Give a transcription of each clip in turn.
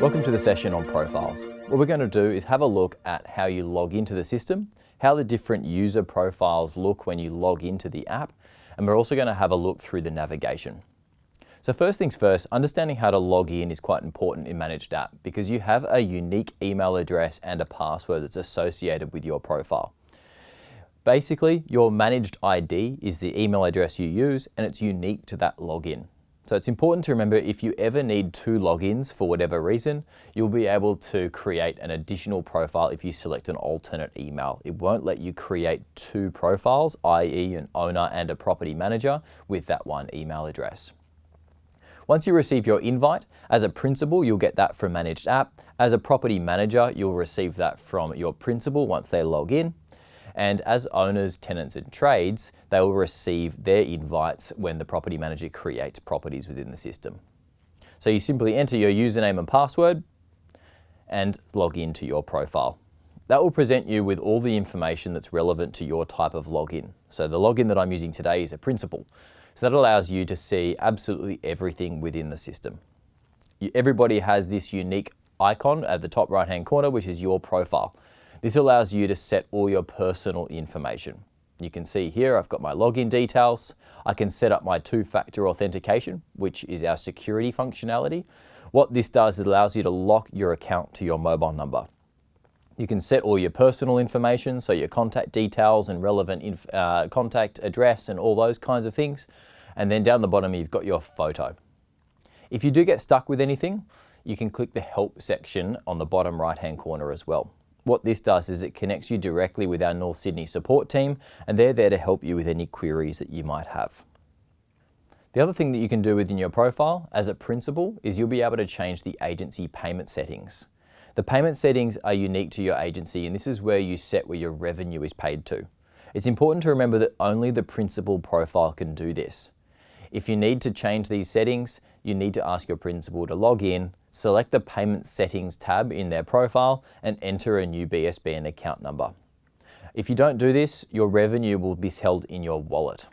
Welcome to the session on profiles. What we're going to do is have a look at how you log into the system, how the different user profiles look when you log into the app, and we're also going to have a look through the navigation. So first things first, understanding how to log in is quite important in Managed App because you have a unique email address and a password that's associated with your profile. Basically, your managed ID is the email address you use and it's unique to that login. So it's important to remember if you ever need two logins for whatever reason, you'll be able to create an additional profile if you select an alternate email. It won't let you create two profiles, i.e. an owner and a property manager with that one email address. Once you receive your invite, as a principal, you'll get that from Managed App. As a property manager, you'll receive that from your principal once they log in. And as owners, tenants and trades, they will receive their invites when the property manager creates properties within the system. So you simply enter your username and password and log into your profile. That will present you with all the information that's relevant to your type of login. So the login that I'm using today is a principal. So that allows you to see absolutely everything within the system. Everybody has this unique icon at the top right-hand corner, which is your profile. This allows you to set all your personal information. You can see here I've got my login details. I can set up my two-factor authentication, which is our security functionality. What this does is allows you to lock your account to your mobile number. You can set all your personal information, so your contact details and relevant contact address and all those kinds of things. And then down the bottom, you've got your photo. If you do get stuck with anything, you can click the help section on the bottom right-hand corner as well. What this does is it connects you directly with our North Sydney support team, and they're there to help you with any queries that you might have. The other thing that you can do within your profile as a principal is you'll be able to change the agency payment settings. The payment settings are unique to your agency, and this is where you set where your revenue is paid to. It's important to remember that only the principal profile can do this. If you need to change these settings, you need to ask your principal to log in, select the Payment Settings tab in their profile, and enter a new BSBN account number. If you don't do this, your revenue will be held in your wallet.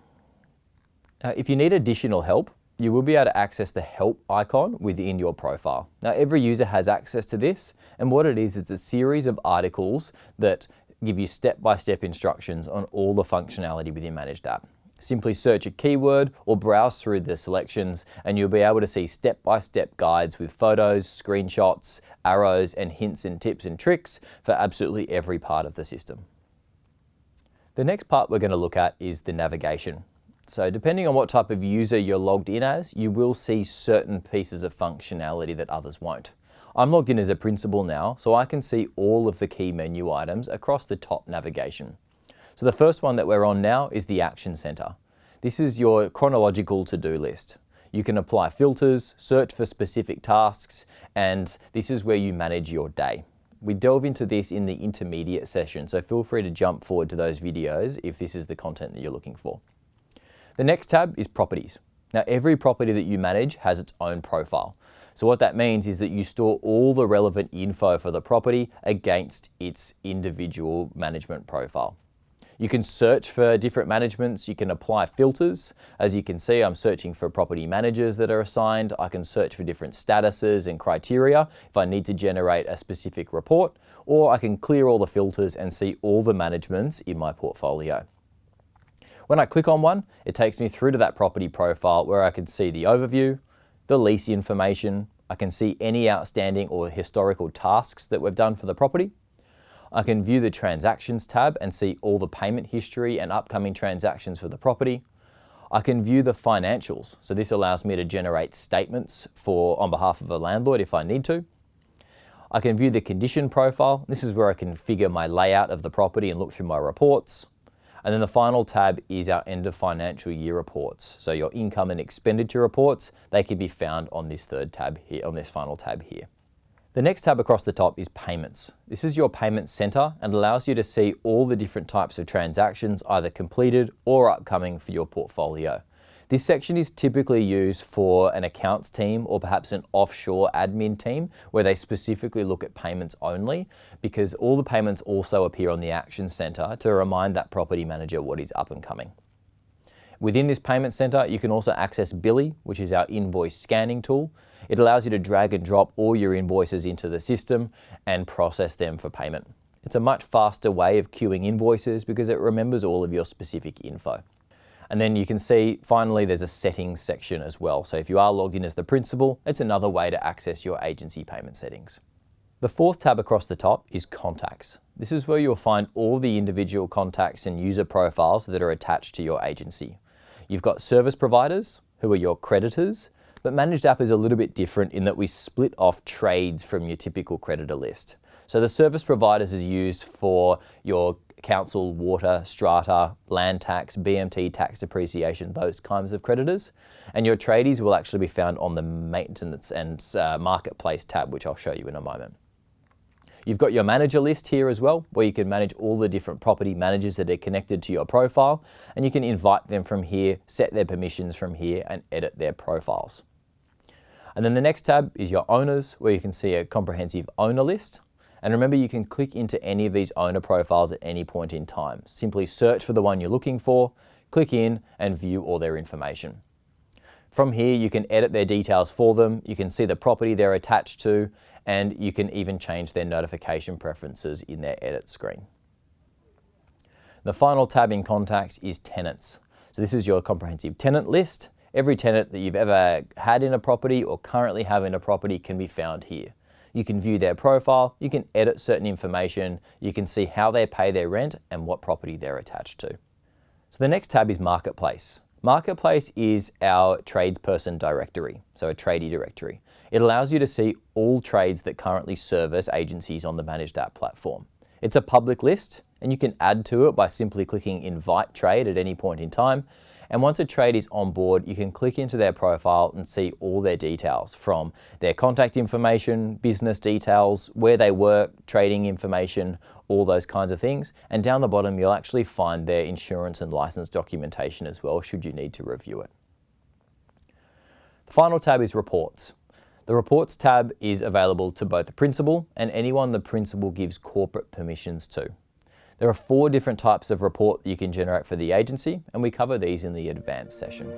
If you need additional help, you will be able to access the help icon within your profile. Now, every user has access to this, and what it is a series of articles that give you step-by-step instructions on all the functionality within Managed App. Simply search a keyword or browse through the selections and you'll be able to see step-by-step guides with photos, screenshots, arrows and hints and tips and tricks for absolutely every part of the system. The next part we're going to look at is the navigation. So depending on what type of user you're logged in as, you will see certain pieces of functionality that others won't. I'm logged in as a principal now, so I can see all of the key menu items across the top navigation. So the first one that we're on now is the Action Center. This is your chronological to-do list. You can apply filters, search for specific tasks, and this is where you manage your day. We delve into this in the intermediate session, so feel free to jump forward to those videos if this is the content that you're looking for. The next tab is Properties. Now, every property that you manage has its own profile. So what that means is that you store all the relevant info for the property against its individual management profile. You can search for different managements, you can apply filters. As you can see, I'm searching for property managers that are assigned. I can search for different statuses and criteria if I need to generate a specific report, or I can clear all the filters and see all the managements in my portfolio. When I click on one, it takes me through to that property profile where I can see the overview, the lease information, I can see any outstanding or historical tasks that we've done for the property. I can view the Transactions tab and see all the payment history and upcoming transactions for the property. I can view the financials, so this allows me to generate statements on behalf of a landlord if I need to. I can view the condition profile. This is where I can configure my layout of the property and look through my reports. And then the final tab is our end of financial year reports. So your income and expenditure reports, they can be found on this third tab here, on this final tab here. The next tab across the top is Payments. This is your payment center and allows you to see all the different types of transactions either completed or upcoming for your portfolio. This section is typically used for an accounts team or perhaps an offshore admin team where they specifically look at payments only, because all the payments also appear on the Action Center to remind that property manager what is up and coming. Within this payment center, you can also access Billy, which is our invoice scanning tool. It allows you to drag and drop all your invoices into the system and process them for payment. It's a much faster way of queuing invoices because it remembers all of your specific info. And then you can see, finally, there's a settings section as well. So if you are logged in as the principal, it's another way to access your agency payment settings. The fourth tab across the top is contacts. This is where you'll find all the individual contacts and user profiles that are attached to your agency. You've got service providers, who are your creditors, but Managed App is a little bit different in that we split off trades from your typical creditor list. So the service providers is used for your council, water, strata, land tax, BMT tax depreciation, those kinds of creditors. And your tradies will actually be found on the maintenance and marketplace tab, which I'll show you in a moment. You've got your manager list here as well, where you can manage all the different property managers that are connected to your profile, and you can invite them from here, set their permissions from here, and edit their profiles. And then the next tab is your owners, where you can see a comprehensive owner list. And remember, you can click into any of these owner profiles at any point in time. Simply search for the one you're looking for, click in, and view all their information. From here, you can edit their details for them, you can see the property they're attached to, and you can even change their notification preferences in their edit screen. The final tab in contacts is tenants. So this is your comprehensive tenant list. Every tenant that you've ever had in a property or currently have in a property can be found here. You can view their profile, you can edit certain information, you can see how they pay their rent and what property they're attached to. So the next tab is Marketplace. Marketplace is our tradesperson directory, so a tradie directory. It allows you to see all trades that currently service agencies on the Managed App platform. It's a public list, and you can add to it by simply clicking Invite Trade at any point in time. And once a trade is on board, you can click into their profile and see all their details, from their contact information, business details, where they work, trading information, all those kinds of things. And down the bottom, you'll actually find their insurance and license documentation as well, should you need to review it. The final tab is Reports. The Reports tab is available to both the principal and anyone the principal gives corporate permissions to. There are 4 different types of report that you can generate for the agency, and we cover these in the advanced session.